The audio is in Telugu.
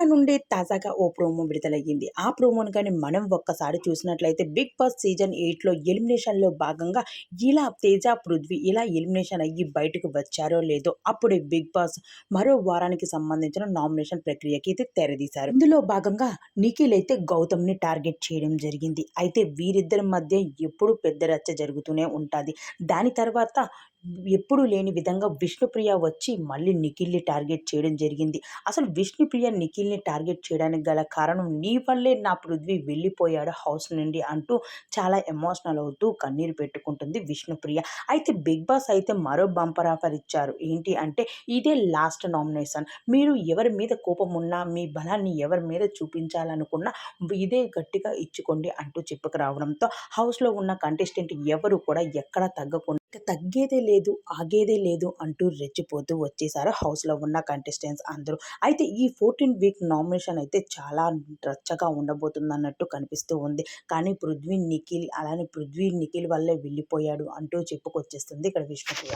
నుండి తాజాగా ఓ ప్రోమో విడుదలయ్యింది. ఆ ప్రోమోను గాని మనం ఒక్కసారి చూసినట్లయితే 'బిగ్ బాస్' సీజన్ 8లో ఎలిమినేషన్‌లో భాగంగా ఇలా తేజ, పృథ్వీ ఇలా ఎలిమినేషన్ అయ్యి బయటకు వచ్చారో లేదో అప్పుడే 'బిగ్ బాస్' మరో వారానికి సంబంధించిన నామినేషన్ ప్రక్రియకి అయితే తెరదీశారు. ఇందులో భాగంగా నిఖిల్ అయితే గౌతమ్‌ని టార్గెట్ చేయడం జరిగింది. అయితే వీరిద్దరి మధ్య ఎప్పుడు పెద్ద రచ్చ జరుగుతూనే ఉంటాది. దాని తర్వాత ఎప్పుడూ లేని విధంగా విష్ణుప్రియ వచ్చి మళ్ళీ నిఖిల్‌ని టార్గెట్ చేయడం జరిగింది. అసలు విష్ణుప్రియ నిఖిల్‌ని టార్గెట్ చేయడానికి గల కారణం నీ వల్లే నా పృథ్వీ వెళ్ళిపోయాడు హౌస్ నుండి అంటూ చాలా ఎమోషనల్ అవుతూ కన్నీరు పెట్టుకుంటుంది విష్ణుప్రియ. అయితే 'బిగ్ బాస్' అయితే మరో బంపర్ ఆఫర్ ఇచ్చారు. ఏంటి అంటే ఇదే లాస్ట్ నామినేషన్. మీరు ఎవరి మీద కోపం ఉన్నా, మీ బలాన్ని ఎవరి మీద చూపించాలనుకున్నా ఇదే గట్టిగా ఇచ్చుకోండి అంటూ చెప్పుకురావడంతో హౌస్‌లో ఉన్న కంటెస్టెంట్ ఎవరు కూడా ఎక్కడ తగ్గకుండా ఇక తగ్గేదే లేదు, ఆగేదే లేదు అంటూ రెచ్చిపోతూ వచ్చేసారు హౌస్‌లో ఉన్న కంటెస్టెంట్స్ అందరూ. అయితే ఈ 14 వీక్ నామినేషన్ అయితే చాలా రచ్చగా ఉండబోతుందన్నట్టు కనిపిస్తూ ఉంది. కానీ పృథ్వీ, నిఖిల్ అలానే పృథ్వీ, నిఖిల్ వల్లే వెళ్ళిపోయాడు అంటూ చెప్పుకొచ్చేస్తుంది ఇక్కడ విష్ణుప్రియ.